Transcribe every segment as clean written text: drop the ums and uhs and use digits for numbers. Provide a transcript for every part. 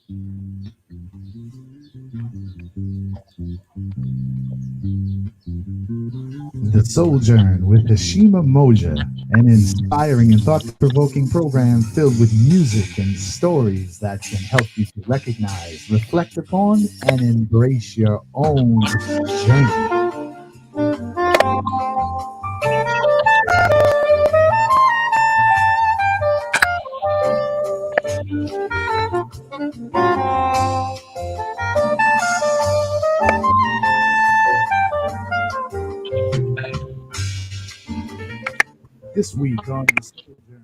The SoulJourn with Heshima Moja, an inspiring and thought-provoking program filled with music and stories that can help you to recognize, reflect upon, and embrace your own journey. This week on the SoulJourn.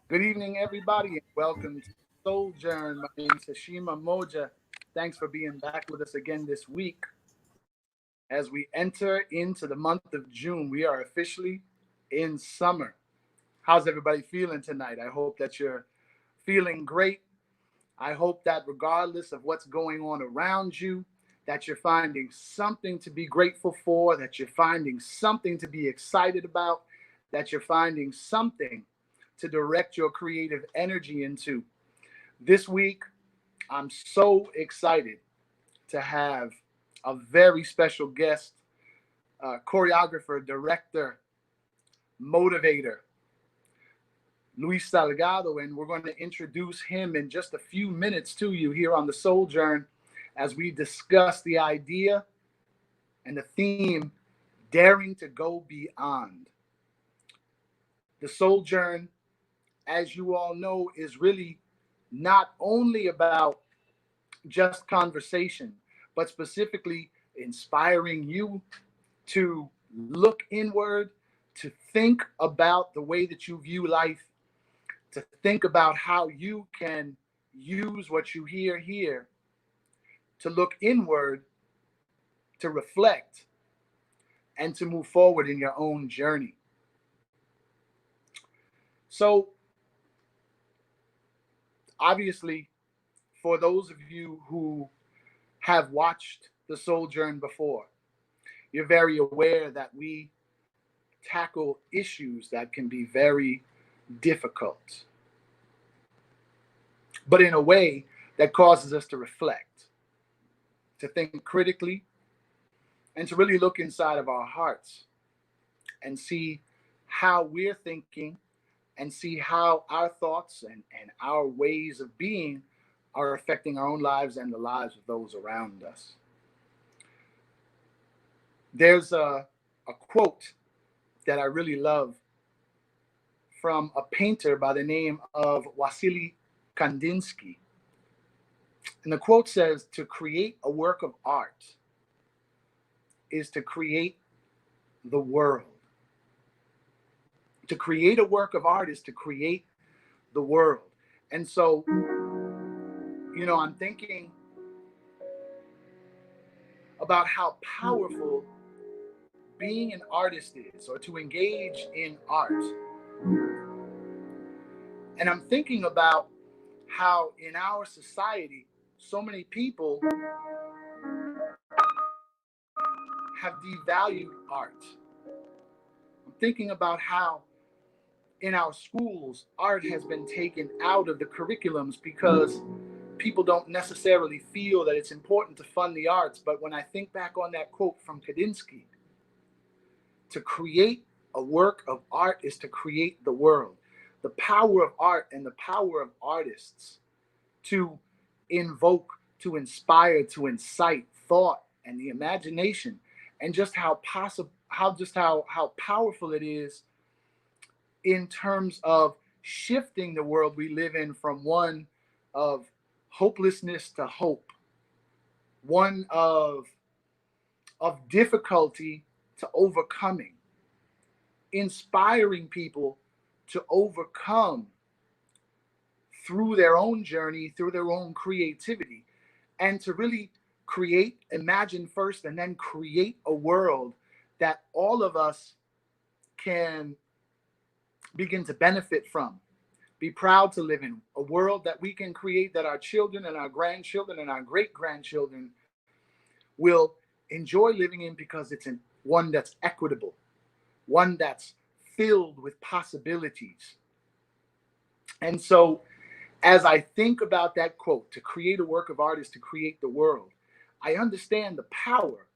Good evening, everybody, and welcome to SoulJourn. My name is Heshima Moja. Thanks for being back with us again this week. As we enter into the month of June, we are officially in summer. How's everybody feeling tonight? I hope that you're feeling great. I hope that regardless of what's going on around you, that you're finding something to be grateful for, that you're finding something to be excited about, that you're finding something to direct your creative energy into. This week, I'm so excited to have a very special guest, choreographer, director, motivator, Luis Salgado, and we're going to introduce him in just a few minutes to you here on the SoulJourn as we discuss the idea and the theme, daring to go beyond. The SoulJourn, as you all know, is really not only about just conversation, but specifically inspiring you to look inward, to think about the way that you view life, to think about how you can use what you hear here to look inward, to reflect, and to move forward in your own journey. So, obviously, for those of you who have watched the SoulJourn before, you're very aware that we tackle issues that can be very difficult, but in a way that causes us to reflect, to think critically, and to really look inside of our hearts and see how we're thinking and see how our thoughts and our ways of being are affecting our own lives and the lives of those around us. There's a quote that I really love from a painter by the name of Wassily Kandinsky. And the quote says, "To create a work of art is to create the world." To create a work of art is to create the world. And so, I'm thinking about how powerful being an artist is, or to engage in art. And I'm thinking about how in our society, so many people have devalued art. I'm thinking about how in our schools, art has been taken out of the curriculums because people don't necessarily feel that it's important to fund the arts. But when I think back on that quote from Kandinsky, to create a work of art is to create the world. The power of art and the power of artists to invoke, to inspire, to incite thought and the imagination, and just how possible, how powerful it is in terms of shifting the world we live in from one of hopelessness to hope, one of difficulty to overcoming, inspiring people to overcome through their own journey, through their own creativity, and to really create, imagine first, and then create a world that all of us can begin to benefit from, be proud to live in, a world that we can create that our children and our grandchildren and our great grandchildren will enjoy living in, because it's one that's equitable, one that's filled with possibilities. And so, as I think about that quote, to create a work of art is to create the world, I understand the power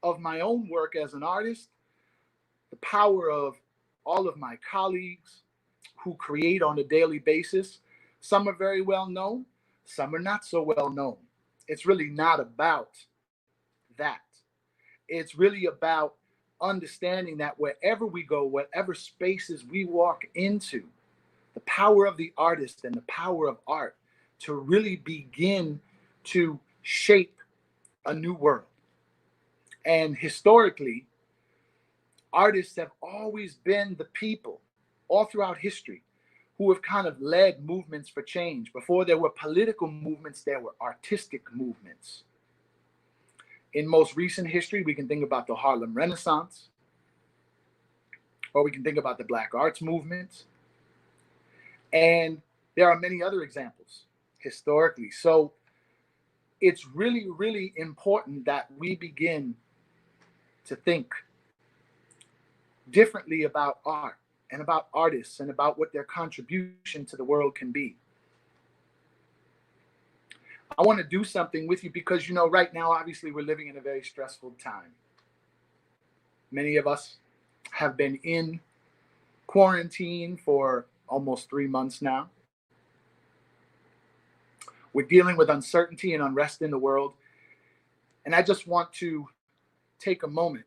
of my own work as an artist, the power of all of my colleagues who create on a daily basis. Some are very well known, some are not so well known. It's really not about that. It's really about understanding that wherever we go, whatever spaces we walk into, the power of the artist and the power of art to really begin to shape a new world. And historically, artists have always been the people all throughout history who have kind of led movements for change. Before there were political movements, there were artistic movements. In most recent history, we can think about the Harlem Renaissance, or we can think about the Black Arts movement. And there are many other examples historically. So it's really, really important that we begin to think differently about art and about artists and about what their contribution to the world can be. I want to do something with you because, you know, right now, obviously, we're living in a very stressful time. Many of us have been in quarantine for almost 3 months now. We're dealing with uncertainty and unrest in the world. And I just want to take a moment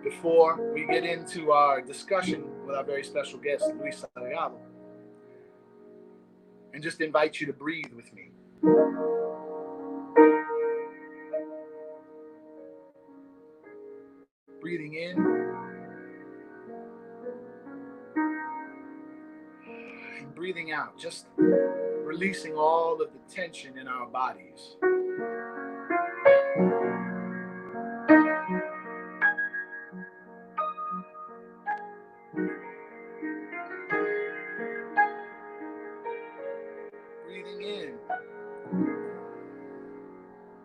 before we get into our discussion with our very special guest, Luis SALGADO, and just invite you to breathe with me. Breathing in and breathing out, just releasing all of the tension in our bodies.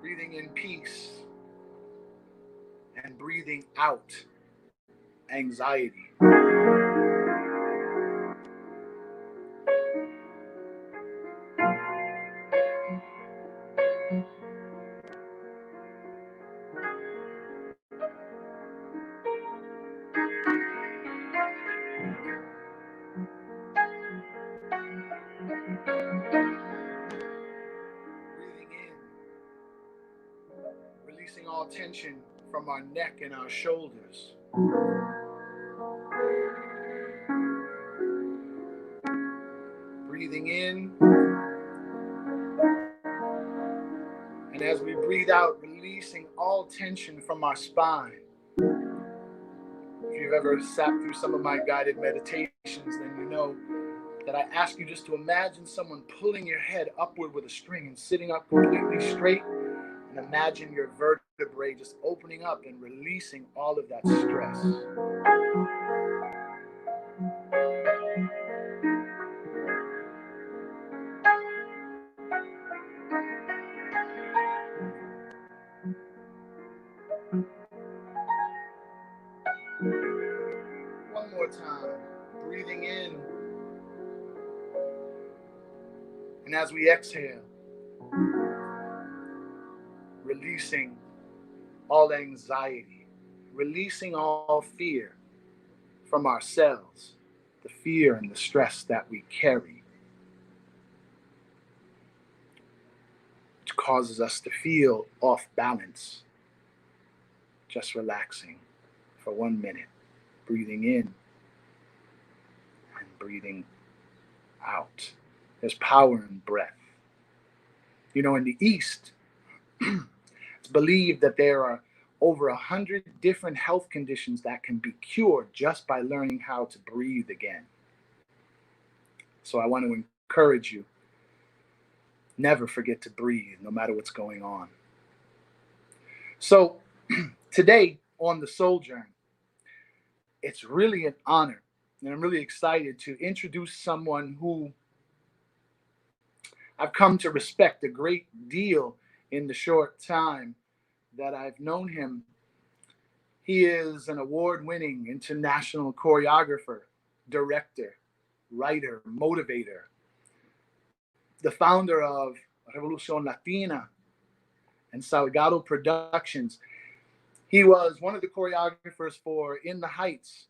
Breathing in peace, and breathing out anxiety. Breathing in, releasing all tension from our neck and our shoulders. Breathing in, and as we breathe out, releasing all tension from our spine. If you've ever sat through some of my guided meditations, then you know that I ask you just to imagine someone pulling your head upward with a string and sitting up completely straight, and imagine your vertebrae just opening up and releasing all of that stress. One more time, breathing in, and as we exhale, releasing all anxiety, releasing all fear from ourselves, the fear and the stress that we carry, which causes us to feel off balance. Just relaxing for 1 minute, breathing in and breathing out. There's power in breath. You know, in the East, it's believed that there are over 100 different health conditions that can be cured just by learning how to breathe again. So I want to encourage you, never forget to breathe, no matter what's going on. So today on the SoulJourn, it's really an honor, and I'm really excited to introduce someone who I've come to respect a great deal in the short time that I've known him. He is an award-winning international choreographer, director, writer, motivator, the founder of RevolucionLatina and SALGADO Productions. He was one of the choreographers for In the Heights,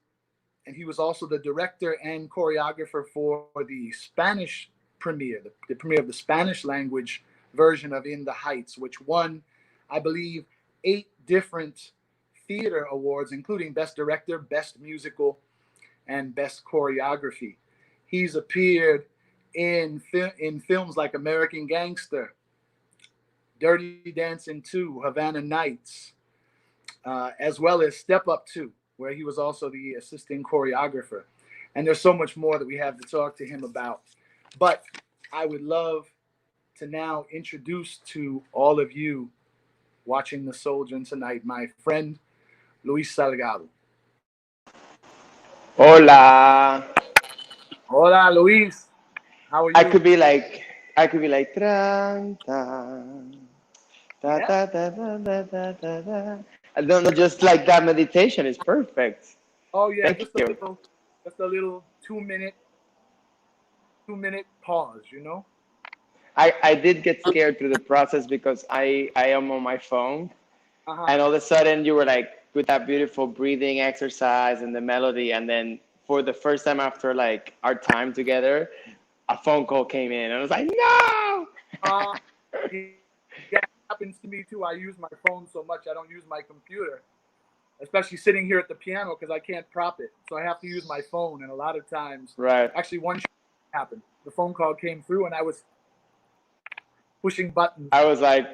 and he was also the director and choreographer for the Spanish premiere, the premiere of the Spanish language version of In the Heights, which won, I believe, 8 different theater awards, including Best Director, Best Musical, and Best Choreography. He's appeared in films like American Gangster, Dirty Dancing 2, Havana Nights, as well as Step Up 2, where he was also the assistant choreographer. And there's so much more that we have to talk to him about. But I would love to now introduce to all of you watching the SoulJourn tonight my friend, Luis Salgado. Hola. Hola, Luis. How are you? I could be like, tran, tan, ta, Yeah. ta, ta, ta, ta, ta, ta, ta. I don't know, just like that meditation is perfect. Oh yeah, Thank you. just a little 2 minute pause, you know? I did get scared through the process because I am on my phone, Uh-huh. and all of a sudden you were like with that beautiful breathing exercise and the melody, and then for the first time after like our time together, a phone call came in, and I was like, no. Uh yeah, it happens to me too. I use my phone so much I don't use my computer, especially sitting here at the piano because I can't prop it. So I have to use my phone, and a lot of times, Right. actually one happened. The phone call came through and I was pushing buttons. I was like,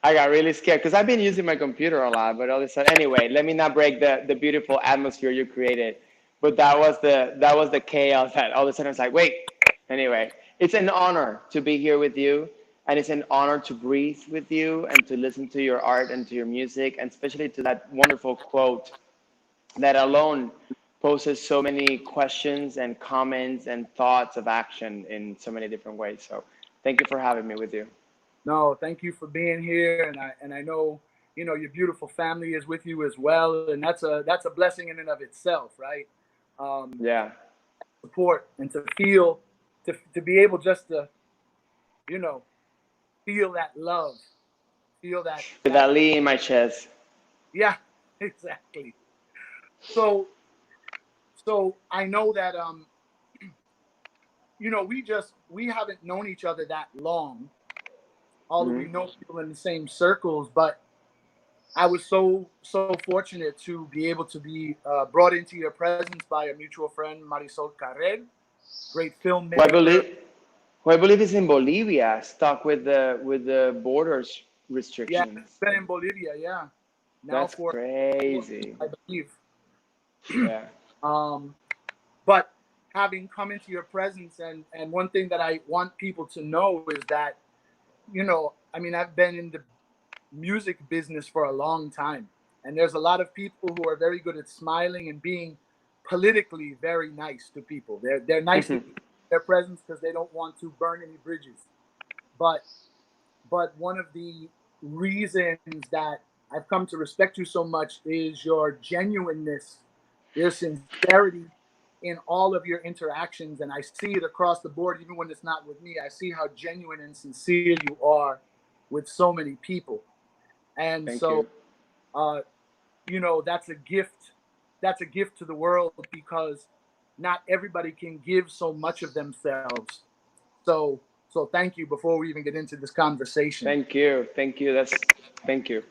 I got really scared because I've been using my computer a lot, but all of a sudden, anyway, let me not break the beautiful atmosphere you created. But that was the chaos that all of a sudden I was like, wait. Anyway, it's an honor to be here with you, and it's an honor to breathe with you and to listen to your art and to your music, and especially to that wonderful quote that alone poses so many questions and comments and thoughts of action in so many different ways. So thank you for having me with you. No, thank you for being here, and I know your beautiful family is with you as well, and that's a blessing in and of itself, right? Yeah. Support and to feel to be able just to you know feel that love, feel With that Ali in my chest. yeah, exactly. So I know that we haven't known each other that long, although we Hmm. know people in the same circles, but I was so fortunate to be able to be brought into your presence by a mutual friend, Marisol Carrel, great Who I filmmaker. believe who I believe is in Bolivia, stuck with the borders Yeah, restrictions. been in Bolivia, yeah, now That's for crazy. I believe. Yeah. um, but having come into your presence, and one thing that I want people to know is that I mean, I've been in the music business for a long time, and there's a lot of people who are very good at smiling and being politically very nice to people. They're nice to their presence because they don't want to burn any bridges. But one of the reasons that I've come to respect you so much is your genuineness, your sincerity in all of your interactions, and I see it across the board. Even when it's not with me, I see how genuine and sincere you are with so many people. And Thank so you. uh, that's a gift. That's a gift to the world because not everybody can give so much of themselves. So thank you before we even get into this conversation. Thank you. Thank you. Thank you.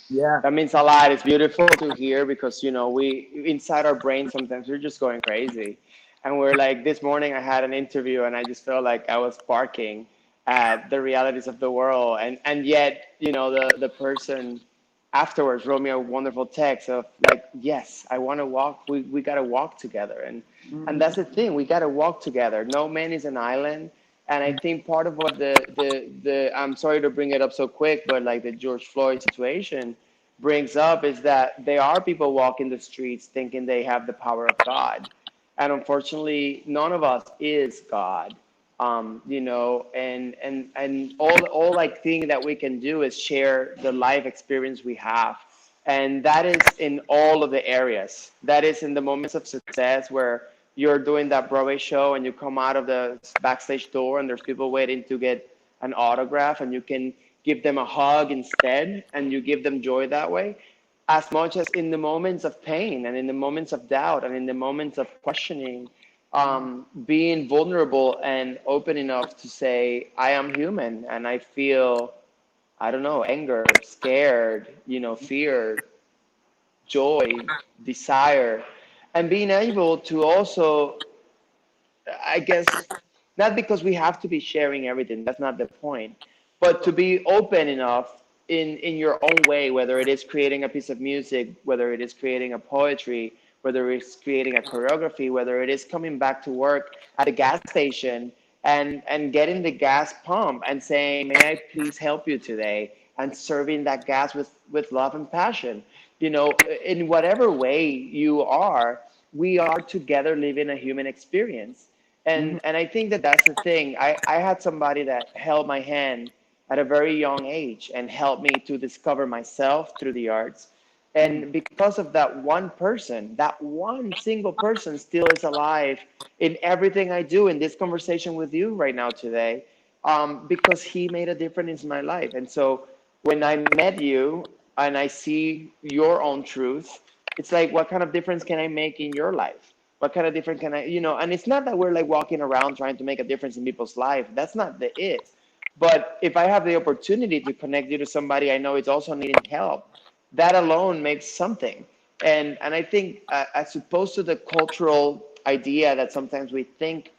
Yeah. That means a lot. It's beautiful to hear because we inside our brain sometimes we're just going crazy, and we're like this morning I had an interview and I just felt like I was barking at the realities of the world, and yet the person afterwards wrote me a wonderful text of like, yes, I want to walk. We got to walk together, and that's the thing. We got to walk together. No man is an island. And I think part of what the I'm sorry to bring it up so quick, but like the George Floyd situation brings up is that there are people walking the streets thinking they have the power of God. And unfortunately, none of us is God. and all like thing that we can do is share the life experience we have. And that is in all of the areas. That is in the moments of success where you're doing that Broadway show and you come out of the backstage door and there's people waiting to get an autograph and you can give them a hug instead and you give them joy that way, as much as in the moments of pain and in the moments of doubt and in the moments of questioning, being vulnerable and open enough to say, I am human and I feel, I don't know, anger, scared, fear, joy, desire, and being able to also, I guess, not because we have to be sharing everything, that's not the point, but to be open enough in your own way, whether it is creating a piece of music, whether it is creating a poetry, whether it's creating a choreography, whether it is coming back to work at the gas station and getting the gas pump and saying, may I please help you today? And serving that gas with love and passion. In whatever way you are, we are together living a human experience. Mhm. And I think that that's the thing. I had somebody that held my hand at a very young age and helped me to discover myself through the arts. And because of that one person, that one single person still is alive in everything I do in this conversation with you right now today, because he made a difference in my life. And so when I met you and I see your own truth, it's like, what kind of difference can I make in your life? What kind of difference can and it's not that we're like walking around trying to make a difference in people's life. That's not the it. But if I have the opportunity to connect you to somebody I know is also needing help, that alone makes something. And I think, as opposed to the cultural idea that sometimes we think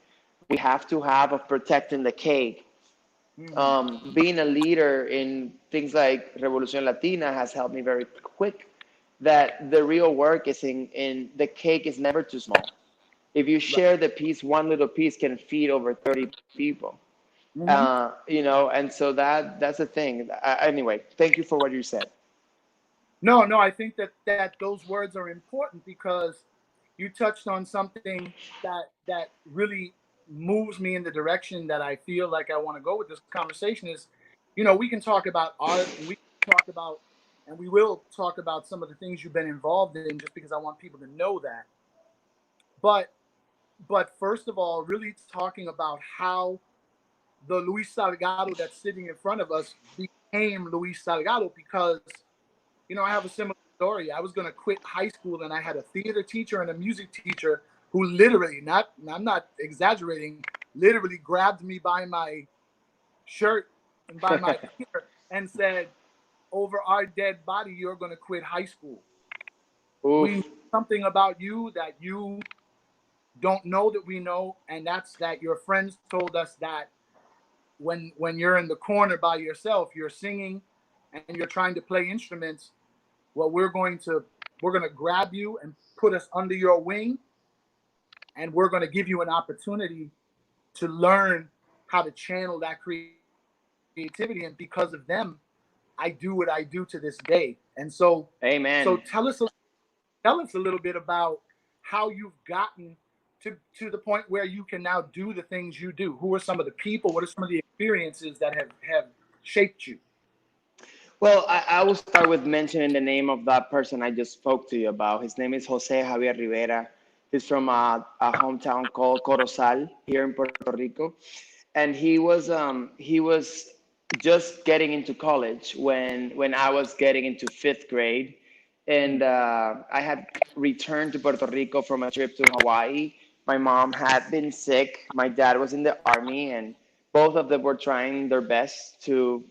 we have to have of protecting the cake, Mhm. being a leader in things like Revolucion Latina has helped me very quick that the real work is in the cake is never too small. If you Right. share the piece, one little piece can feed over 30 people. Mhm. And so that's the thing. Anyway, thank you for what you said. No, no, I think that those words are important because you touched on something that really moves me in the direction that I feel like I want to go with this conversation is, we can talk about art and we can talk about and we will talk about some of the things you've been involved in just because I want people to know that. But first of all, really talking about how the Luis Salgado that's sitting in front of us became Luis Salgado because I have a similar story. I was going to quit high school, and I had a theater teacher and a music teacher who literally, not, I'm not exaggerating, literally grabbed me by my shirt and by my ear and said, "Over our dead body, you're going to quit high school. We know Oof. something about you that you don't know that we know, and that's that your friends told us that when you're in the corner by yourself, you're singing and you're trying to play instruments. Well, we're going to grab you and put us under your wing, and we're going to give you an opportunity to learn how to channel that creativity. And because of them, I do what I do to this day. And so Amen. tell us a little bit about how you've gotten to the point where you can now do the things you do. Who are some of the people? What are some of the experiences that have shaped you? Well, I will start with mentioning the name of that person I just spoke to you about. His name is Jose Javier Rivera. He's from a hometown called Corozal here in Puerto Rico, and he was just getting into college when I was getting into fifth grade, and I had returned to Puerto Rico from a trip to Hawaii. My mom had been sick. My dad was in the army, and both of them were trying their best to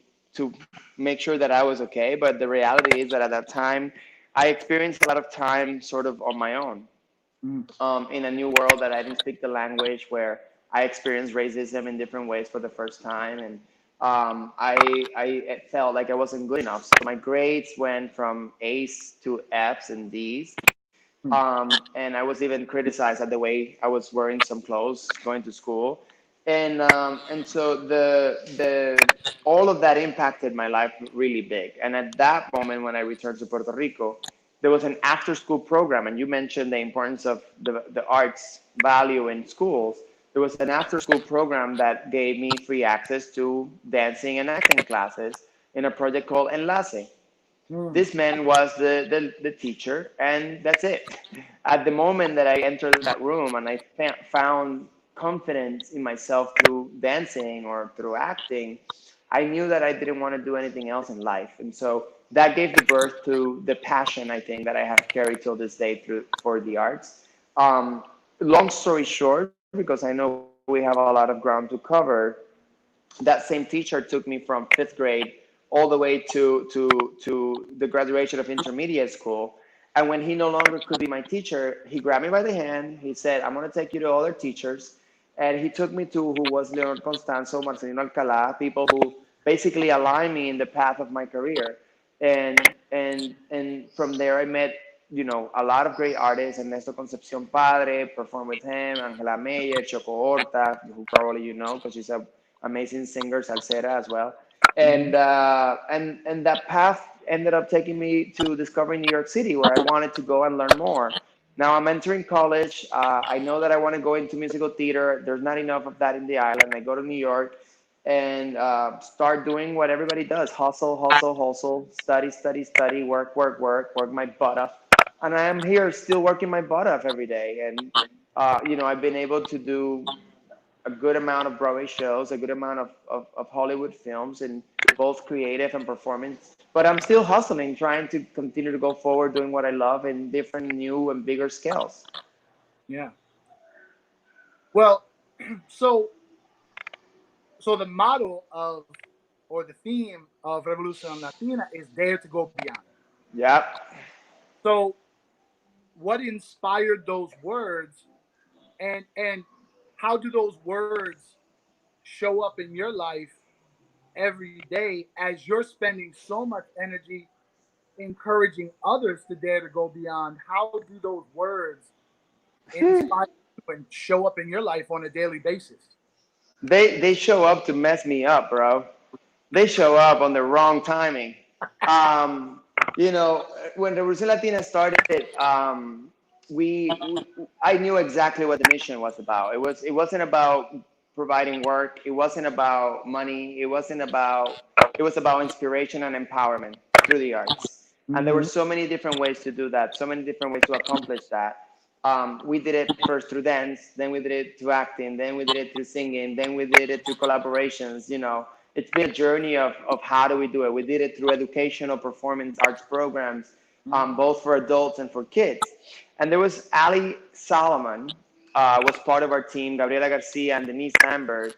make sure that I was okay. But the reality is that at that time, I experienced a lot of time sort of on my own, Mm. in a new world that I didn't speak the language, where I experienced racism in different ways for the first time, and I felt like I wasn't good enough. So my grades went from A's to F's and D's, Mm. and I was even criticized at the way I was wearing some clothes going to school, and so the all of that impacted my life really big. And at that moment, when I returned to Puerto Rico, there was an after school program, and you mentioned the importance of the arts value in schools. It was an after-school program that gave me free access to dancing and acting classes in a project called Enlace. Mm. This man was the teacher, and that's it. At the moment that I entered that room and I found confidence in myself through dancing or through acting, I knew that I didn't want to do anything else in life. And so that gave the birth to the passion, I think, that I have carried till this day through for the arts. Um, Long story short, because I know we have a lot of ground to cover, that same teacher took me from fifth grade all the way to the graduation of intermediate school. And when he no longer could be my teacher, he grabbed me by the hand. He said, I'm going to take you to other teachers. And he took me to who was Leonor Constanzo, Marcelino Alcalá, people who basically aligned me in the path of my career. And from there I met, you know, a lot of great artists. Ernesto Concepcion Padre, performed with him, Angela Meyer, Choco Horta, who probably you know because she's an amazing singer, salsera as well. Mhm. And that path ended up taking me to discovering New York City, where I wanted to go and learn more. Now I'm entering college. I know that I want to go into musical theater. There's not enough of that in the island. I go to New York and start doing what everybody does: hustle, hustle, hustle, study, study, study, work, work, work, work my butt off. And I am here still working my butt off every day. And you know, I've been able to do a good amount of Broadway shows, a good amount of Hollywood films, in both creative and performance. But I'm still hustling, trying to continue to go forward, doing what I love in different, new, and bigger scales. Yeah. Well, so so the motto of or the theme of Revolucion Latina is dare to go beyond. Yep. So what inspired those words, and how do those words show up in your life every day as you're spending so much energy encouraging others to dare to go beyond? How do those words inspire you and show up in your life on a daily basis? They show up to mess me up, bro. They show up on the wrong timing. Um, you know, when Revolución Latina started, I knew exactly what the mission was about. It wasn't about providing work. It wasn't about money. It was about inspiration and empowerment through the arts. And there were Mm-hmm. so many different ways to do that, so many different ways to accomplish that. We did it first through dance, then we did it through acting, then we did it through singing, then we did it through collaborations. You know, it's been a journey of how do we do it. We did it through educational performance arts programs, both for adults and for kids. And there was Ali Solomon, was part of our team, Gabriela Garcia and Denise Lambert.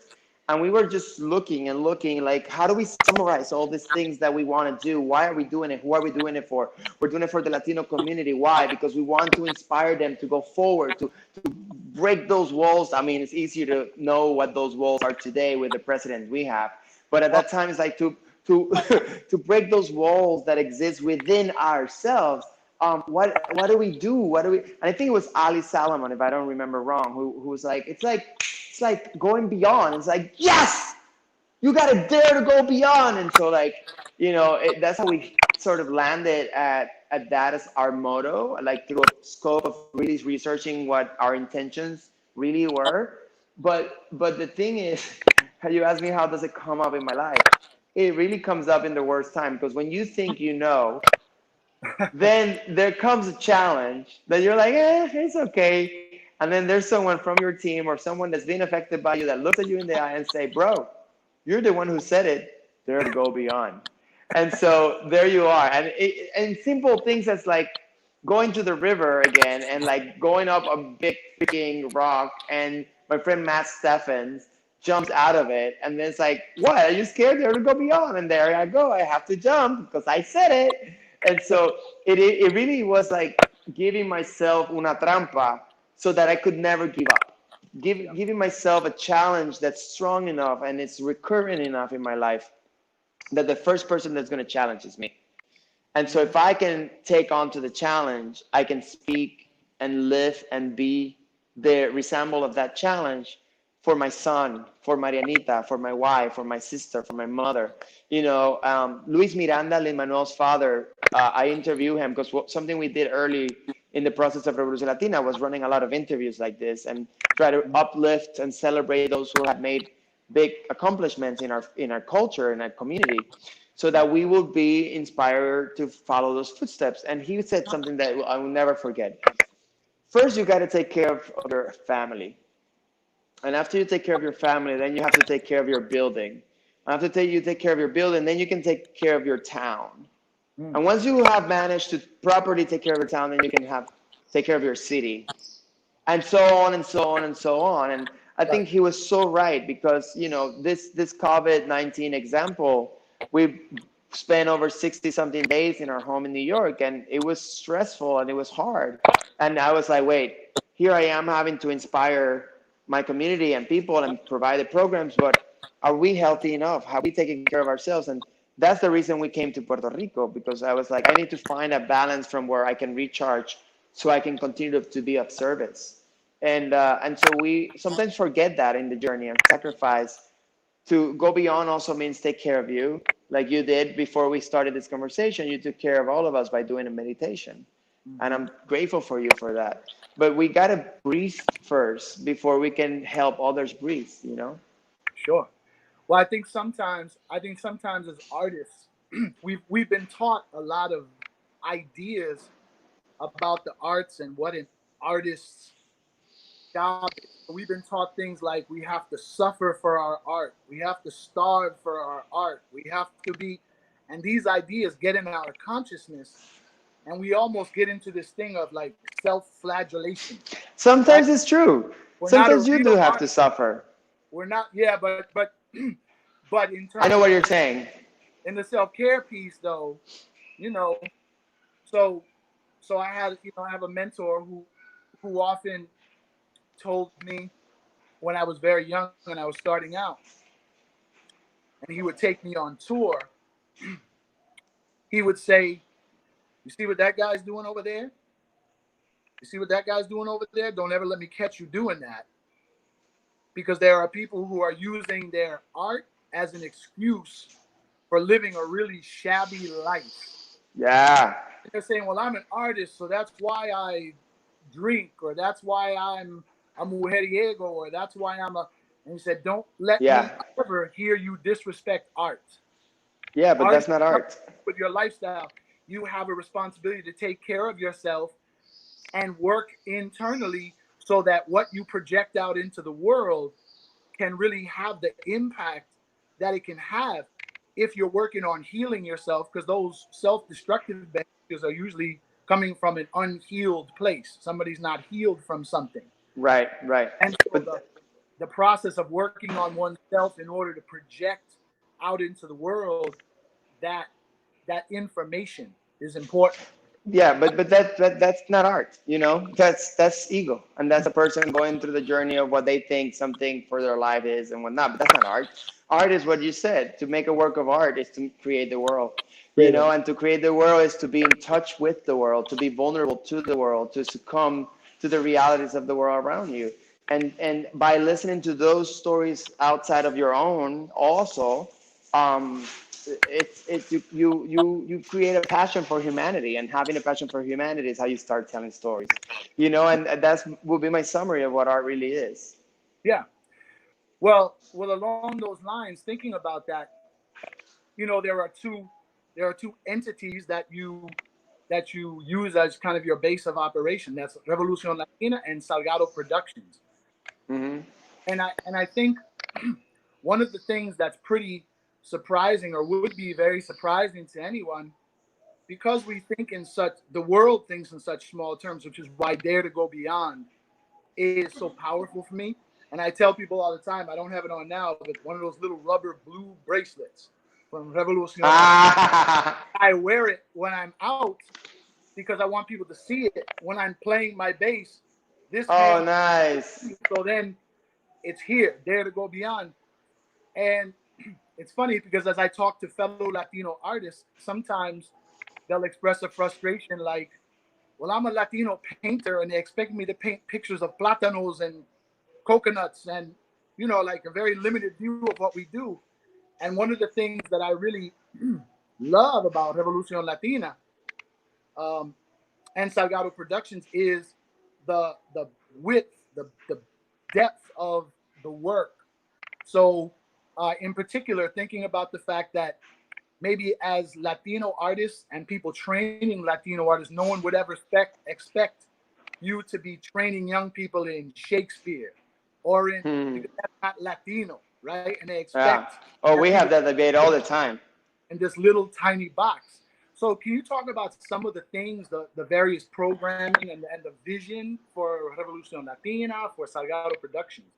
And we were just looking and looking, like, how do we summarize all these things that we want to do? Why are we doing it? Who are we doing it for? We're doing it for the Latino community. Why? Because we want to inspire them to go forward, to break those walls. I mean, it's easier to know what those walls are today with the president we have. But at that time, it's like to to break those walls that exist within ourselves. What do we do? What do we? And I think it was Ali Salomon, if I don't remember wrong, who was like, it's like going beyond. It's like, yes, you got to dare to go beyond. And so, like, you know, that's how we sort of landed at that as our motto, like through a scope of really researching what our intentions really were. But the thing is, you asked me how does it come up in my life? It really comes up in the worst time, because when you think you know, then there comes a challenge that you're like, it's okay. And then there's someone from your team or someone that's been affected by you that looks at you in the eye and say, bro, you're the one who said it, dare to go beyond. And so there you are. And simple things as like going to the river again and like going up a big freaking rock, and my friend Matt Steffens jumps out of it, and then it's like, what, are you scared? Dare to go beyond. And there I go, I have to jump because I said it. And so it really was like giving myself una trampa so that I could never give up. Giving myself a challenge that's strong enough and it's recurrent enough in my life that the first person that's going to challenge is me. And so if I can take on to the challenge, I can speak and live and be the resemble of that challenge for my son, for Marianita, for my wife, for my sister, for my mother. You know, Luis Miranda, Lin Manuel's father, I interviewed him because something we did early in the process of Revolution Latina, I was running a lot of interviews like this and try to uplift and celebrate those who have made big accomplishments in our culture, in our community, so that we will be inspired to follow those footsteps. And he said something that I will never forget. First, you got to take care of your family. And after you take care of your family, then you have to take care of your building. And after you take care of your building, then you can take care of your town. And once you have managed to properly take care of your town, then you can take care of your city, and so on and so on and so on. And I think he was so right, because this COVID-19 example, we spent over 60 something days in our home in New York, and it was stressful and it was hard. And I was like, wait, here I am having to inspire my community and people and provide the programs, but are we healthy enough? Have we taken care of ourselves? And that's the reason we came to Puerto Rico, because I was like, I need to find a balance from where I can recharge so I can continue to be of service. And so we sometimes forget that in the journey, and sacrifice. To go beyond also means take care of you, like you did before we started this conversation. You took care of all of us by doing a meditation. And I'm grateful for you for that. But we got to breathe first before we can help others breathe. Sure. Well, I think sometimes as artists, we've been taught a lot of ideas about the arts and what an artist's job is. We've been taught things like we have to suffer for our art, we have to starve for our art, we have to be, and these ideas get in our consciousness, and we almost get into this thing of like self-flagellation. Sometimes Right? it's true. We're not a Sometimes you do real have to artist. suffer. We're not, yeah, but in I terms know of what you're saying. in the self-care piece, though, you know, so I have a mentor who often told me when I was very young and I was starting out, and he would take me on tour. He would say, "You see what that guy's doing over there? You see what that guy's doing over there? Don't ever let me catch you doing that, because there are people who are using their art as an excuse for living a really shabby life." Yeah. They're saying, "Well, I'm an artist, so that's why I drink, or that's why I'm a mujeriego, or that's why I'm a." And he said, "Don't let me Yeah. ever hear you disrespect art. Yeah, but Art that's is not art. with your lifestyle. You have a responsibility to take care of yourself and work internally so that what you project out into the world can really have the impact that it can have if you're working on healing yourself, because those self-destructive behaviors are usually coming from an unhealed place. Somebody's not healed from something. Right, right. And so But the process of working on oneself in order to project out into the world that information is important. yeah, but that's not art, That's ego, and that's a person going through the journey of what they think something for their life is and whatnot. But that's not art. Art is what you said. To make a work of art is to create the world, and to create the world is to be in touch with the world, to be vulnerable to the world, to succumb to the realities of the world around you. And by listening to those stories outside of your own, also, um, it's you create a passion for humanity, and having a passion for humanity is how you start telling stories, and that's will be my summary of what art really is. Yeah. Well, along those lines, thinking about that, there are two entities that you use as kind of your base of operation. That's Revolucion Latina and Salgado Productions. Hmm. And I think one of the things that's pretty surprising, or would be very surprising to anyone, because the world thinks in such small terms, which is why Dare to Go Beyond is so powerful for me. And I tell people all the time, I don't have it on now, but one of those little rubber blue bracelets from Revolucion Latina. Ah. I wear it when I'm out because I want people to see it. When I'm playing my bass, this Oh, hand, nice. so then it's here, Dare to Go Beyond. And it's funny because as I talk to fellow Latino artists, sometimes they'll express a frustration like, well, I'm a Latino painter and they expect me to paint pictures of plátanos and coconuts and, like a very limited view of what we do. And one of the things that I really love about Revolucion Latina, um, and Salgado Productions is the width, the depth of the work. So, in particular, thinking about the fact that maybe as Latino artists and people training Latino artists, no one would ever expect you to be training young people in Shakespeare or in, Hmm. because that's not Latino, right? And they Yeah. expect Oh, young we people have that debate all the time. in this little tiny box. So can you talk about some of the things, the various programming and the vision for Revolucion Latina, for Salgado Productions?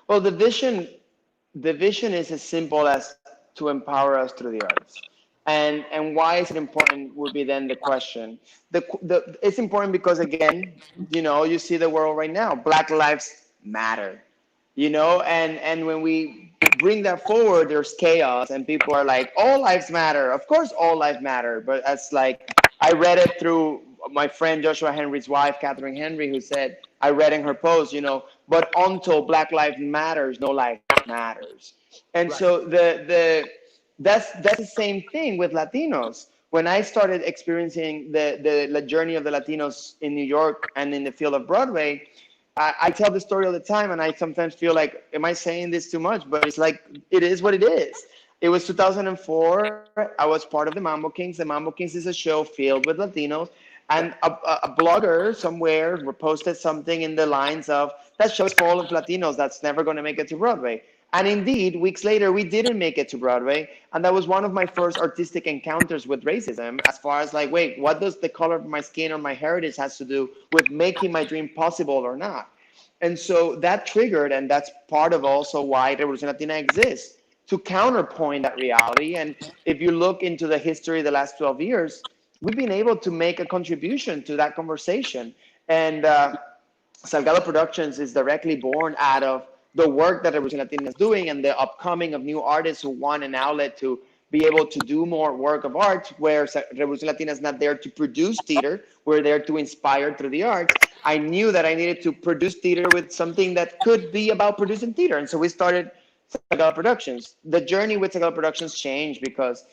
Well, the vision is as simple as to empower us through the arts. And why is it important would be then the question. It's important because, again, you see the world right now. Black lives matter, and when we bring that forward, there's chaos, and people are like, all lives matter. Of course, all lives matter. But as like, I read it through my friend Joshua Henry's wife, Catherine Henry, who said, I read in her post, but until Black Lives Matters, no life matters. And Right. so that's the same thing with Latinos. When I started experiencing the journey of the Latinos in New York and in the field of Broadway, I tell the story all the time, and I sometimes feel like, am I saying this too much? But it's like, it is what it is. It was 2004. I was part of the Mambo Kings. The Mambo Kings is a show filled with Latinos, Yeah. and a blogger somewhere posted something in the lines of, that show is full of Latinos, that's never going to make it to Broadway. And indeed, weeks later, we didn't make it to Broadway. And that was one of my first artistic encounters with racism, as far as like, wait, what does the color of my skin or my heritage has to do with making my dream possible or not? And so that triggered, and that's part of also why Revolución Latina exists, to counterpoint that reality. And if you look into the history of the last 12 years, we've been able to make a contribution to that conversation. And Salgado Productions is directly born out of the work that Revolución Latina is doing and the upcoming of new artists who want an outlet to be able to do more work of art, where Revolución Latina is not there to produce theater, we're there to inspire through the arts. I knew that I needed to produce theater with something that could be about producing theater. And so we started Salgado Productions. The journey with Salgado Productions changed because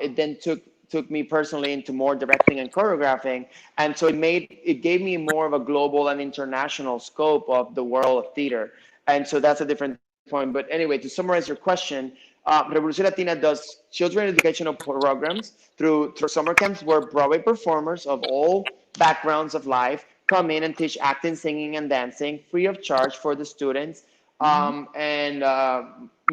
it then took me personally into more directing and choreographing, and so it gave me more of a global and international scope of the world of theater, and so that's a different point. But anyway, to summarize your question, Revolución Latina does children educational programs through summer camps where Broadway performers of all backgrounds of life come in and teach acting, singing, and dancing free of charge for the students. Mhm. And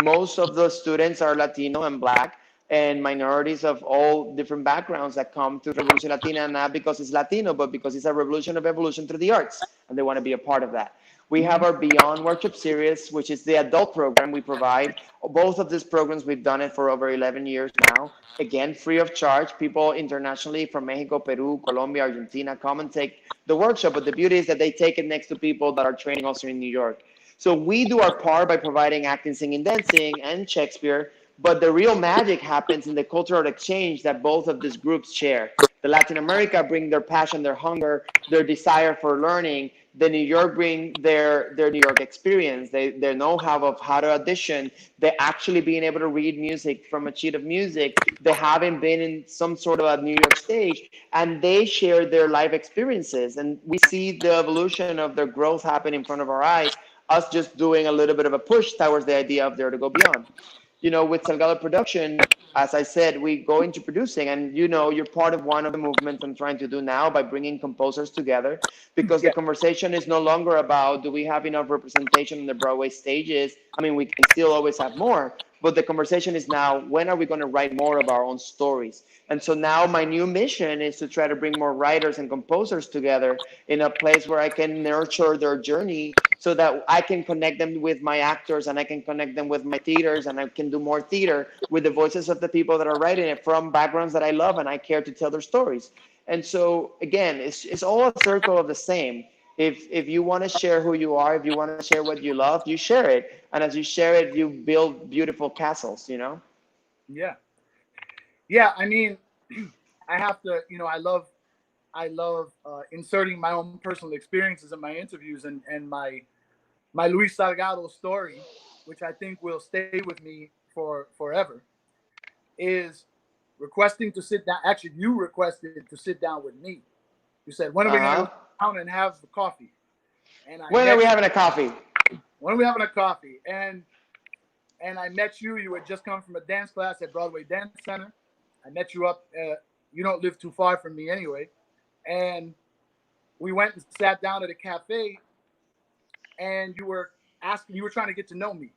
most of the students are Latino and Black and minorities of all different backgrounds that come to Revolution Latina, not because it's Latino, but because it's a revolution of evolution through the arts, and they want to be a part of that. We have Mhm. our Beyond Workshop Series, which is the adult program we provide. Both of these programs, we've done it for over 11 years now. Again, free of charge. People internationally from Mexico, Peru, Colombia, Argentina come and take the workshop, but the beauty is that they take it next to people that are training also in New York. So we do our part by providing acting, singing, dancing, and Shakespeare, but the real magic happens in the cultural exchange that both of these groups share. The Latin America bring their passion, their hunger, their desire for learning. The New York bring their New York experience, their know-how of how to audition, they actually being able to read music from a sheet of music, they haven't been in some sort of a New York stage, and they share their life experiences. And we see the evolution of their growth happen in front of our eyes, us just doing a little bit of a push towards the idea of Dare to Go Beyond. With Salgado Production, as I said, we go into producing, and you're part of one of the movements I'm trying to do now by bringing composers together, because the Yeah. conversation is no longer about, do we have enough representation on the Broadway stages? I mean, we can still always have more, but the conversation is now, when are we going to write more of our own stories? And so now my new mission is to try to bring more writers and composers together in a place where I can nurture their journey, so that I can connect them with my actors, and I can connect them with my theaters, and I can do more theater with the voices of the people that are writing it from backgrounds that I love and I care to tell their stories. And so again, it's all a circle of the same. If you want to share who you are, if you want to share what you love, you share it. And as you share it, you build beautiful castles. Yeah. Yeah. I mean, I have to, I love inserting my own personal experiences in my interviews, and my Luis Salgado story, which I think will stay with me for forever, is requesting to sit down. Actually, you requested to sit down with me You said, when are we going to sit down and have coffee? And when are we having a coffee? When are we having a coffee? And I met you. You had just come from a dance class at Broadway Dance Center. I met you up. You don't live too far from me anyway. And we went and sat down at a cafe. And you were trying to get to know me.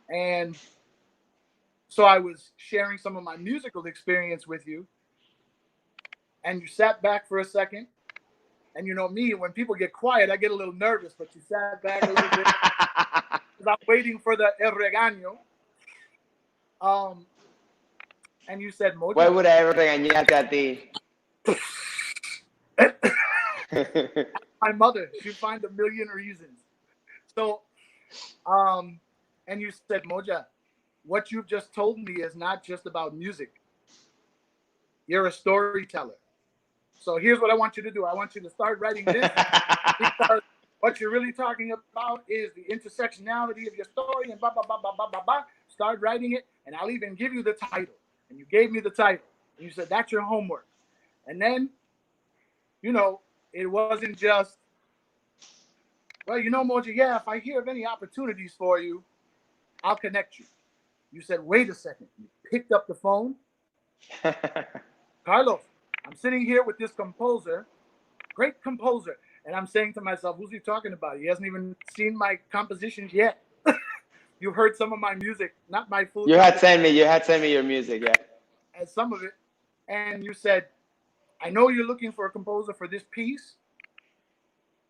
And so I was sharing some of my musical experience with you. And you sat back for a second. And you know me, when people get quiet, I get a little nervous. But you sat back a little bit. I'm waiting for the el regaño. And you said, Moja. Why would I ever regañarte a ti? My mother, she'd find a million reasons. So, and you said, Moja, what you've just told me is not just about music. You're a storyteller. So here's what I want you to do. I want you to start writing this because what you're really talking about is the intersectionality of your story and blah, blah, blah, blah, blah, blah, blah. Start writing it, and I'll even give you the title. And you gave me the title. And you said, that's your homework. And then, you know, it wasn't just, well, you know, Moja, yeah, if I hear of any opportunities for you, I'll connect you. You said, wait a second. You picked up the phone. Carlos, I'm sitting here with this composer, great composer. And I'm saying to myself, who's he talking about? He hasn't even seen my compositions yet. You heard some of my music, not my full. You had sent me your music, yeah. And some of it. And you said, I know you're looking for a composer for this piece.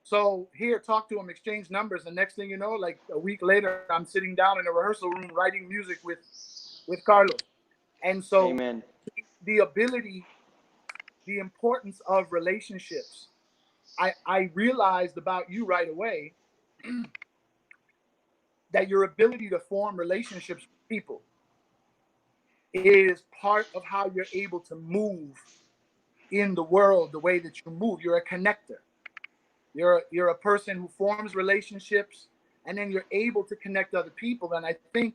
So here, talk to him, exchange numbers. And next thing you know, like a week later, I'm sitting down in a rehearsal room writing music with Carlos. And so Amen. The ability, the importance of relationships, I realized about you right away that your ability to form relationships with people is part of how you're able to move in the world the way that you move. You're a connector. You're a person who forms relationships, and then you're able to connect other people. And I think,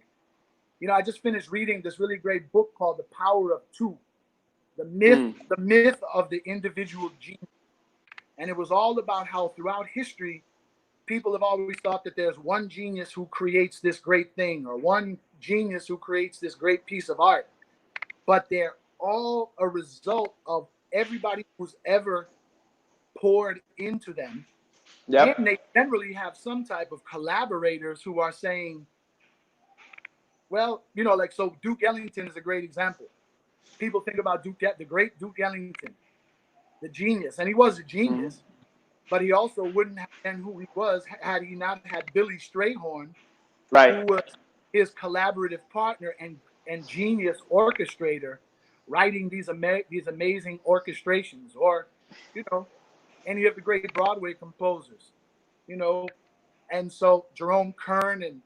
you know, I just finished reading this really great book called The Power of Two, the myth of the individual genius. And it was all about how throughout history, people have always thought that there's one genius who creates this great thing, or one genius who creates this great piece of art. But they're all a result of everybody who's ever poured into them. Yep. And they generally have some type of collaborators who are saying, well, you know, like, so Duke Ellington is a great example. People think about the great Duke Ellington, the genius, and he was a genius, but he also wouldn't have been who he was had he not had Billy Strayhorn, right, who was his collaborative partner and genius orchestrator, writing these amazing orchestrations. Or, you know, any of the great Broadway composers, you know, and so Jerome Kern and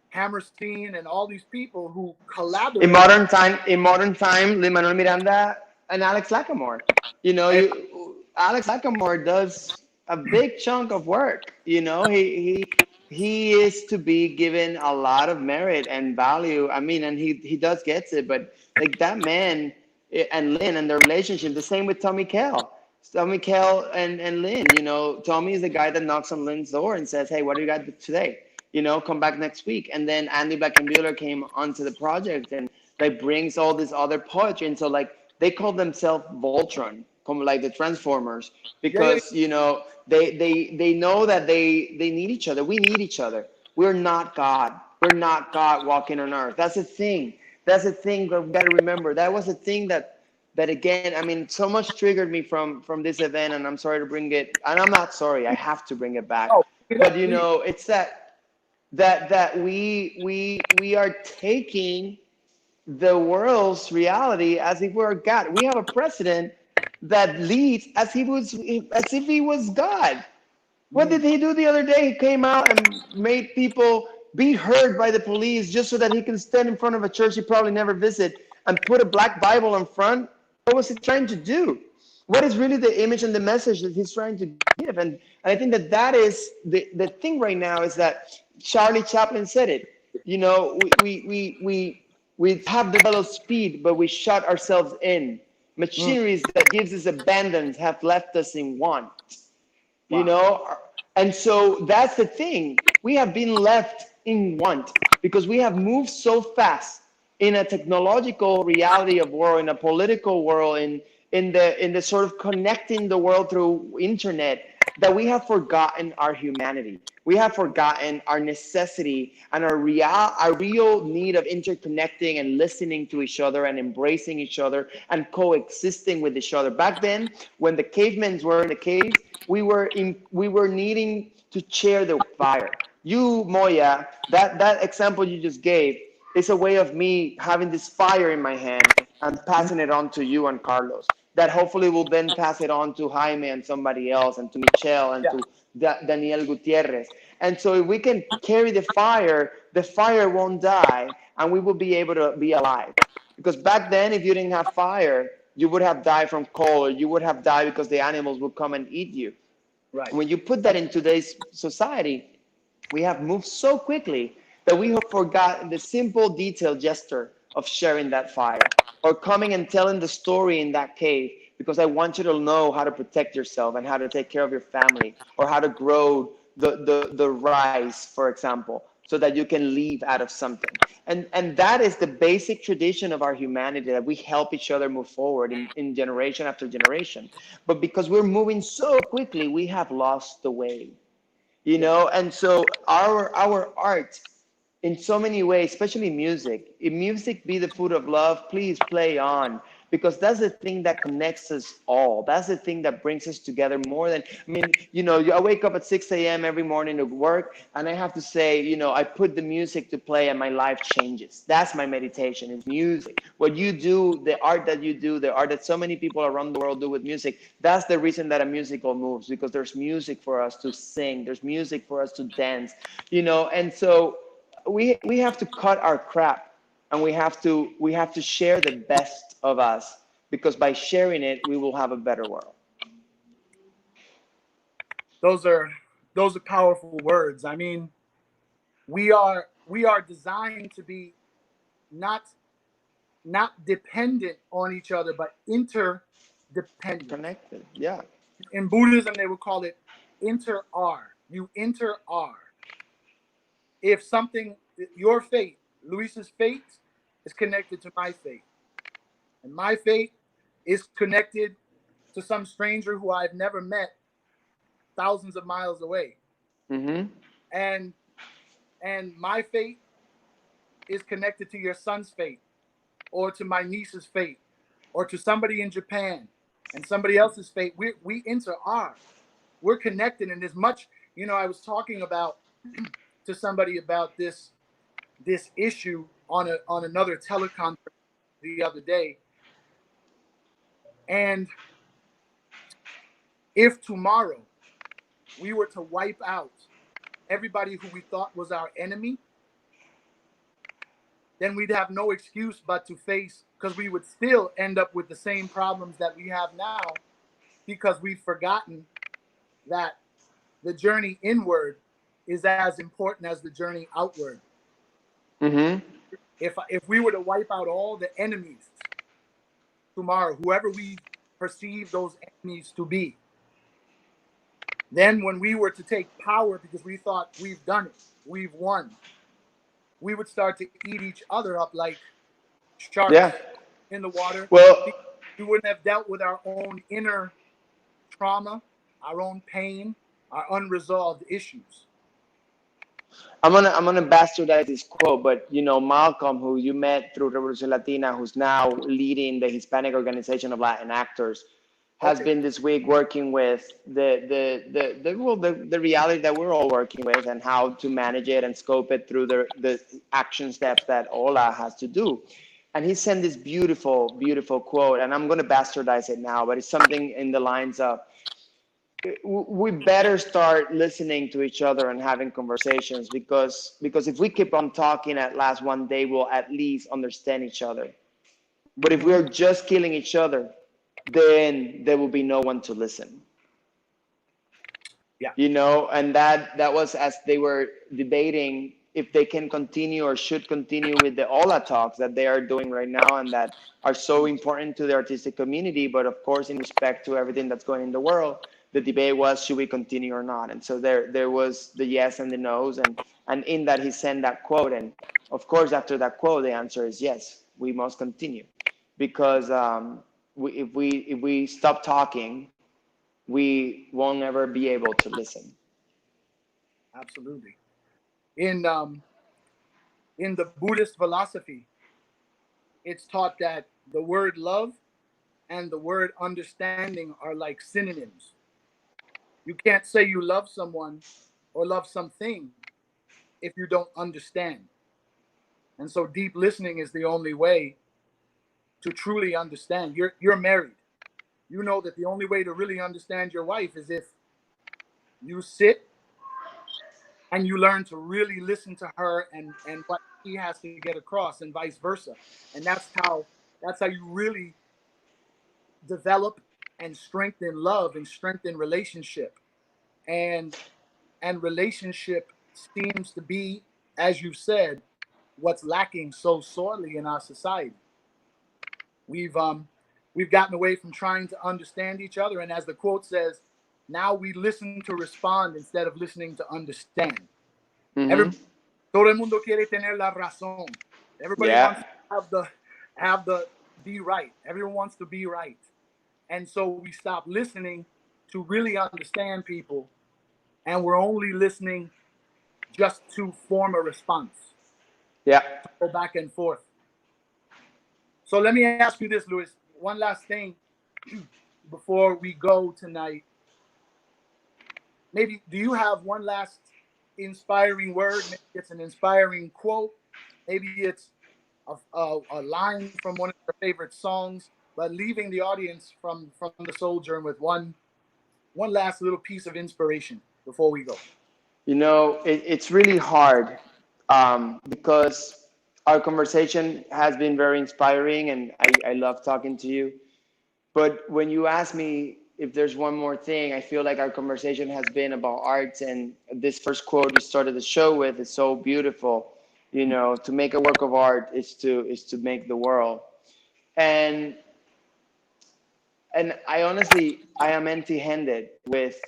Hammerstein and all these people who collaborate. In modern time, Lin-Manuel Miranda and Alex Lacamoire. You know, Alex Lacamoire does a big chunk of work. You know, he is to be given a lot of merit and value. I mean, and he does gets it, but like that man and Lin and their relationship, the same with Tommy Kell. Tommy Kell and Lin, you know, Tommy is the guy that knocks on Lin's door and says, hey, what do you got today? You know, come back next week. And then Andy Blankenbuehler came onto the project and like brings all this other poetry. And so like they call themselves Voltron, como like the Transformers, because, you know, they know that they need each other. We need each other. We're not God. We're not God walking on earth. That's the thing. That's the thing that we got to remember. That was the thing that again, I mean, so much triggered me from this event, and I'm sorry to bring it, and I'm not sorry, I have to bring it back. But you know, it's that we are taking the world's reality as if we're God. We have a president that leads as if he was God. What did he do the other day? He came out and made people be heard by the police just so that he can stand in front of a church he probably never visit and put a black Bible in front. What was he trying to do? What is really the image and the message that he's trying to give? And I think that is the thing right now is that Charlie Chaplin said it. You know, we have developed speed, but we shut ourselves in. Machineries that gives us abundance have left us in want. You Wow. know, and so that's the thing. We have been left in want because we have moved so fast in a technological reality of world, in a political world, in the sort of connecting the world through internet, that we have forgotten our humanity. We have forgotten our necessity and our real need of interconnecting and listening to each other and embracing each other and coexisting with each other. Back then, when the cavemen were in the caves, we were needing to share the fire. You, Moya, that example you just gave is a way of me having this fire in my hand and passing it on to you and Carlos. That hopefully will then pass it on to Jaime and somebody else, and to Michelle and Yeah. to Daniel Gutierrez. And so if we can carry the fire won't die, and we will be able to be alive. Because back then, if you didn't have fire, you would have died from cold, or you would have died because the animals would come and eat you. Right. When you put that in today's society, we have moved so quickly that we have forgotten the simple detailed gesture of sharing that fire, or coming and telling the story in that cave because I want you to know how to protect yourself and how to take care of your family, or how to grow the rice, for example, so that you can live out of something. And that is the basic tradition of our humanity, that we help each other move forward in generation after generation. But because we're moving so quickly, we have lost the way. You Yeah. know, and so our art, in so many ways, especially music, if music be the food of love, please play on, because that's the thing that connects us all. That's the thing that brings us together more than, I mean, I wake up at 6 a.m. every morning to work, and I have to say, I put the music to play and my life changes. That's my meditation, is music. What you do, the art that you do, the art that so many people around the world do with music, that's the reason that a musical moves, because there's music for us to sing, there's music for us to dance, and so we have to cut our crap, and we have to share the best of us, because by sharing it we will have a better world. Those are powerful words. I mean, we are designed to be not dependent on each other, but interdependent. Connected, yeah. In Buddhism, they would call it inter-R. You inter-R. If something, your fate, Luis's fate, is connected to my fate, and my fate is connected to some stranger who I've never met thousands of miles away, Mm-hmm. and my fate is connected to your son's fate, or to my niece's fate, or to somebody in Japan, and somebody else's fate. We inter-R. We're connected, and as much, I was talking about to somebody about this issue on another teleconference the other day. And if tomorrow we were to wipe out everybody who we thought was our enemy, then we'd have no excuse but to face, because we would still end up with the same problems that we have now, because we've forgotten that the journey inward is as important as the journey outward. Mm-hmm. If we were to wipe out all the enemies tomorrow, whoever we perceive those enemies to be, then when we were to take power because we thought we've done it, we've won, we would start to eat each other up like Yeah. sharks in the water. Well, We wouldn't have dealt with our own inner trauma, our own pain, our unresolved issues. I'm gonna bastardize this quote, but Malcolm, who you met through Revolution Latina, who's now leading the Hispanic Organization of Latin Actors, has Okay. been this week working with the reality that we're all working with, and how to manage it and scope it through the action steps that Ola has to do. And he sent this beautiful, beautiful quote, and I'm gonna bastardize it now, but it's something in the lines of, we better start listening to each other and having conversations, because if we keep on talking, at last one day we'll at least understand each other. But if we Mm-hmm. are just killing each other, then there will be no one to listen. Yeah. And that was, as they were debating if they can continue or should continue with the Ola talks that they are doing right now and that are so important to the artistic community. But of course, in respect to everything that's going in the world, the debate was, should we continue or not? And so there was the yes and the no's. And in that, he sent that quote. And of course, after that quote, the answer is yes, we must continue. Because if we stop talking, we won't ever be able to listen. Absolutely. In the Buddhist philosophy, it's taught that the word love and the word understanding are like synonyms. You can't say you love someone or love something if you don't understand. And so deep listening is the only way to truly understand. You're married. You know that the only way to really understand your wife is if you sit and you learn to really listen to her and what she has to get across, and vice versa. And that's how you really develop and strengthen love and strengthen relationship. And relationship seems to be, as you said, what's lacking so sorely in our society. We've gotten away from trying to understand each other, and as the quote says, now we listen to respond instead of listening to understand. Mm-hmm. Every, todo el mundo quiere tener la razón. Everybody wants Yeah. to have the be right. Everyone wants to be right. And so we stop listening to really understand people, and we're only listening just to form a response, Yeah. go back and forth. So let me ask you this, Luis. One last thing before we go tonight. Maybe do you have one last inspiring word? Maybe it's an inspiring quote. Maybe it's a line from one of your favorite songs. But leaving the audience from the SoulJourn with one last little piece of inspiration before we go. You know, it's really hard because our conversation has been very inspiring and I love talking to you. But when you ask me if there's one more thing, I feel like our conversation has been about art. And this first quote you started the show with is so beautiful. You know, to make a work of art is to make the world. And I honestly, I am empty-handed with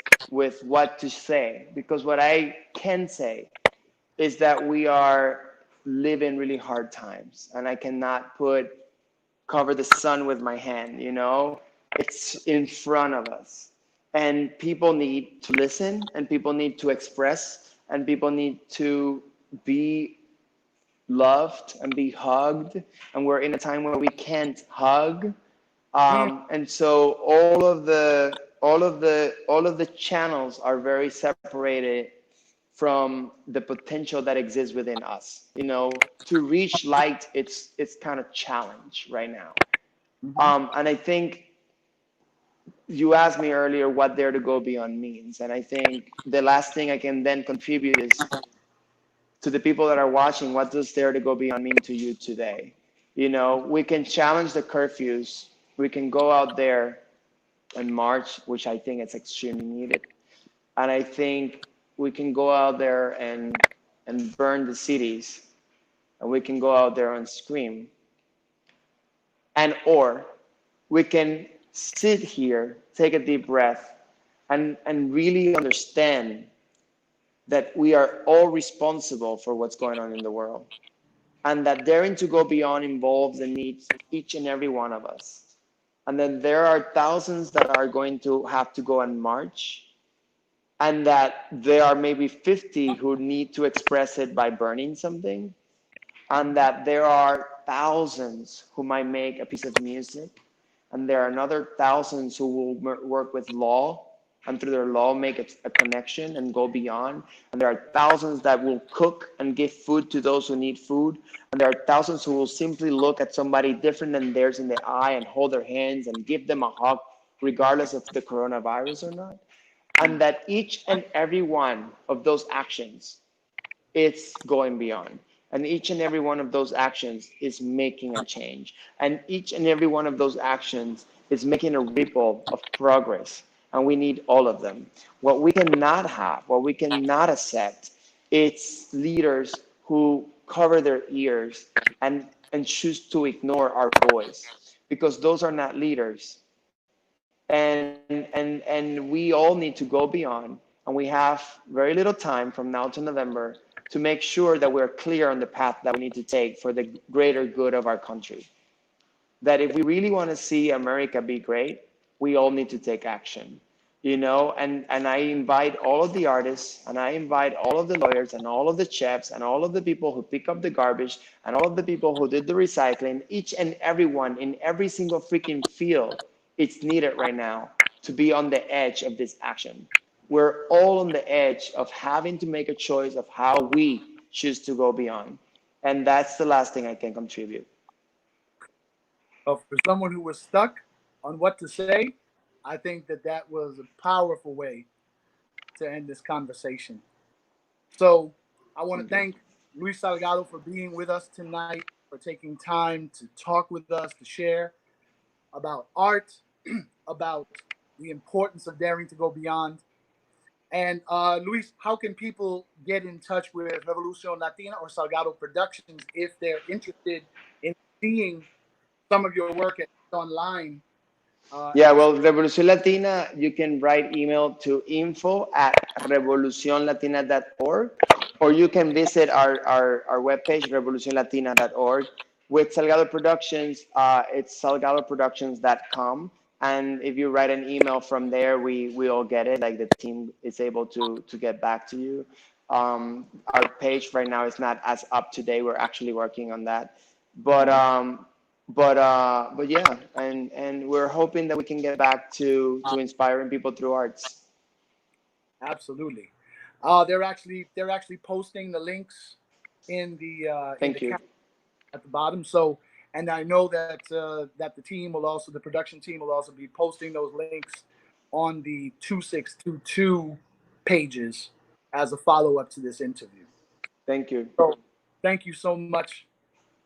what to say, because what I can say is that we are living really hard times, and I cannot cover the sun with my hand. You know, it's in front of us, and people need to listen, and people need to express, and people need to be loved and be hugged, and we're in a time where we can't hug. Mm, And so all of the channels are very separated from the potential that exists within us. You know, to reach light, it's kind of challenge right now. mhm. And I think you asked me earlier what dare to go beyond means, and I think the last thing I can then contribute is to the people that are watching. What does dare to go beyond mean to you today? You know, we can challenge the curfews. We can go out there and march, which I think is extremely needed. And I think we can go out there and burn the cities, and we can go out there and scream. And or we can sit here, take a deep breath, and really understand that we are all responsible for what's going on in the world. And that daring to go beyond involves and needs each and every one of us. And then there are thousands that are going to have to go and march, and that there are maybe 50 who need to express it by burning something, and that there are thousands who might make a piece of music, and there are another thousands who will work with law, and through their law make a connection and go beyond, and there are thousands that will cook and give food to those who need food, and there are thousands who will simply look at somebody different than theirs in the eye and hold their hands and give them a hug regardless of the coronavirus or not. And that each and every one of those actions, it's going beyond. And each and every one of those actions is making a change. And each and every one of those actions is making a ripple of progress. And we need all of them. What we cannot have, what we cannot accept, it's leaders who cover their ears and choose to ignore our voice, because those are not leaders. And we all need to go beyond, and we have very little time from now to November to make sure that we're clear on the path that we need to take for the greater good of our country. That if we really want to see America be great, we all need to take action, you know. And I invite all of the artists, and I invite all of the lawyers, and all of the chefs, and all of the people who pick up the garbage, and all of the people who did the recycling, each and everyone in every single freaking field. It's needed right now to be on the edge of this action. We're all on the edge of having to make a choice of how we choose to go beyond. And that's the last thing I can contribute. For someone who was stuck on what to say, I think that was a powerful way to end this conversation. So I want to thank Luis Salgado for being with us tonight, for taking time to talk with us, to share about art, about the importance of daring to go beyond. And Luis, how can people get in touch with Revolucion Latina or Salgado Productions if they're interested in seeing some of your work online? Yeah, well, Revolucion Latina, you can write email to info@revolucionlatina.org, or you can visit our webpage, revolucionlatina.org. With Salgado Productions, it's salgadoproductions.com. And if you write an email from there, we all get it. Like the team is able to get back to you. Our page right now is not as up to date. We're actually working on that. But yeah, and we're hoping that we can get back to inspiring people through arts. Absolutely. They're actually posting the links in the Thank you. at the bottom. So, and I know that that the production team will also be posting those links on the 2622 pages as a follow up to this interview. Thank you. So, thank you so much.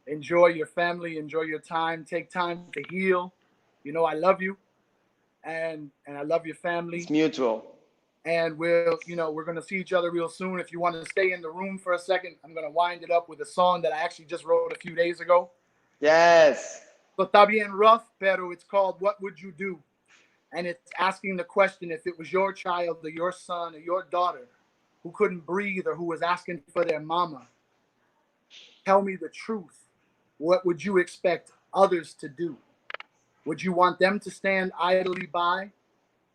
Enjoy your family. Enjoy your time. Take time to heal. You know, I love you, and I love your family. It's mutual. And we're going to see each other real soon. If you want to stay in the room for a second, I'm going to wind it up with a song that I actually just wrote a few days ago. Yes. So está bien rough, pero it's called What Would You Do? And it's asking the question, if it was your child or your son or your daughter who couldn't breathe or who was asking for their mama, tell me the truth. What would you expect others to do? Would you want them to stand idly by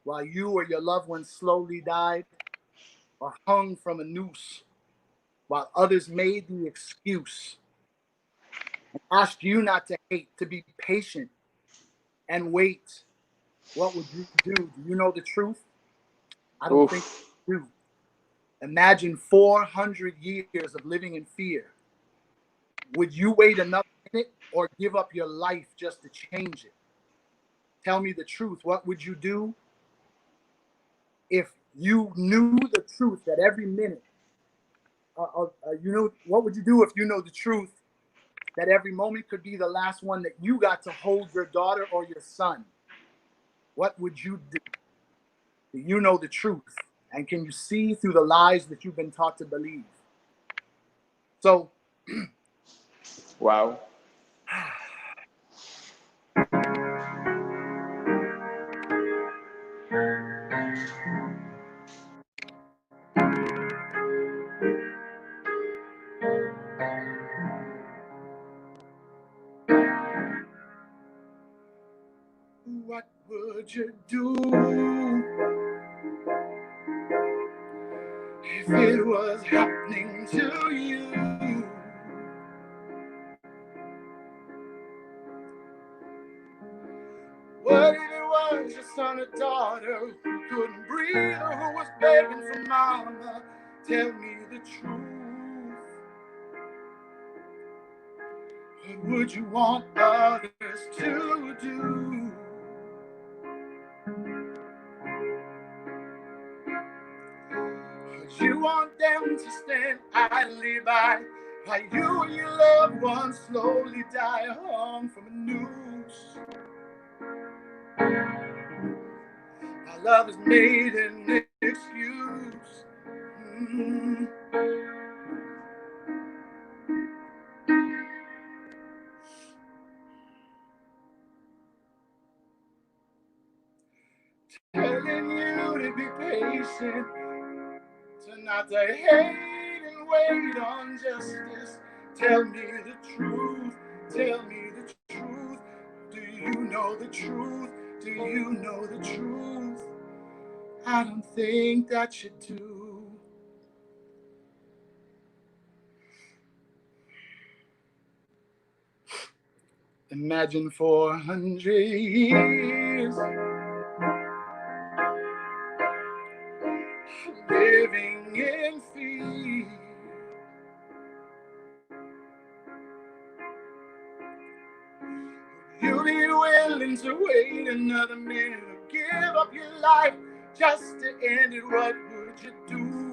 while you or your loved one slowly died, or hung from a noose while others made the excuse and asked you not to hate, to be patient and wait? What would you do? Do you know the truth? I don't think you do. Imagine 400 years of living in fear. Would you wait another minute or give up your life just to change it? Tell me the truth. What would you do if you knew the truth that every minute, what would you do if you know the truth that every moment could be the last one that you got to hold your daughter or your son? What would you do? Do you know the truth? And can you see through the lies that you've been taught to believe? So, wow. what would you do if it was happening to you? What if it was your son or daughter who couldn't breathe or who was begging for mama? Tell me the truth. What would you want others to do? Would you want them to stand idly by while you and your loved ones slowly die hung from a noose? Our love is made an excuse. telling you to be patient, to not to hate and wait on justice. Tell me the truth, tell me the truth. Do you know the truth? Do you know the truth? I don't think that you do. Imagine 400 years living in fear. You'd be willing to wait another minute or give up your life just to end it. What would you do?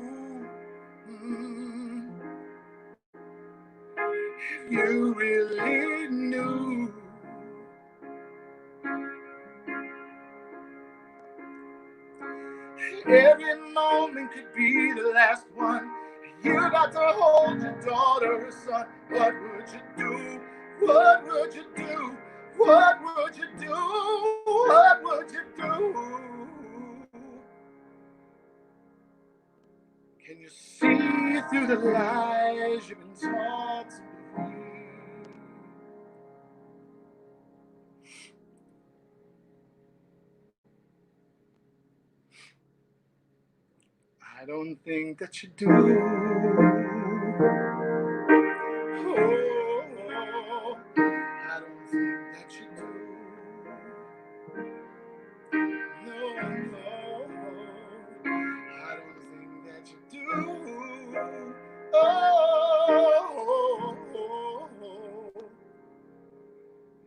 If you really knew. Every moment could be the last one. You got to hold your daughter or son. What would you do? What would you do? What would you do? What would you do? Can you see through the lies you've been taught to believe? I don't think that you do. Oh, I don't think that you do. No, no, I don't think that you do. Oh,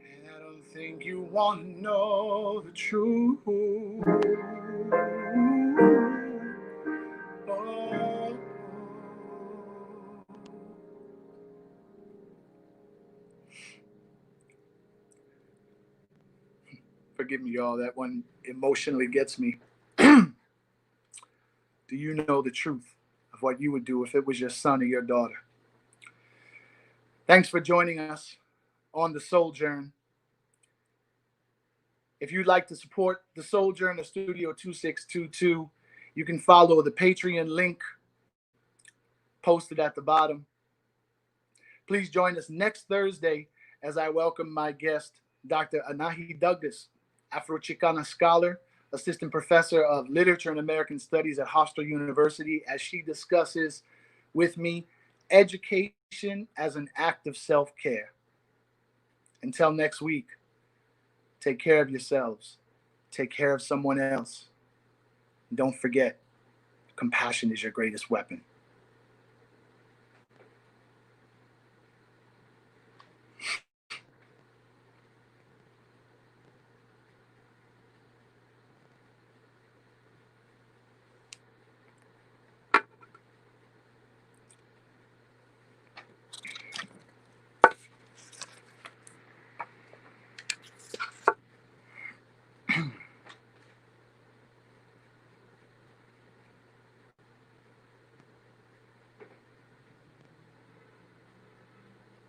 and I don't think you want to know the truth. Oh. Forgive me, y'all. That one emotionally gets me. Do you know the truth of what you would do if it was your son or your daughter? Thanks for joining us on the SoulJourn. If you'd like to support the SoulJourn or Studio 2622, you can follow the Patreon link posted at the bottom. Please join us next Thursday as I welcome my guest, Dr. Anahi Douglas, Afro-Chicana scholar, assistant professor of literature and American studies at Hofstra University, as she discusses with me education as an act of self-care. Until next week, take care of yourselves. Take care of someone else. And don't forget, compassion is your greatest weapon.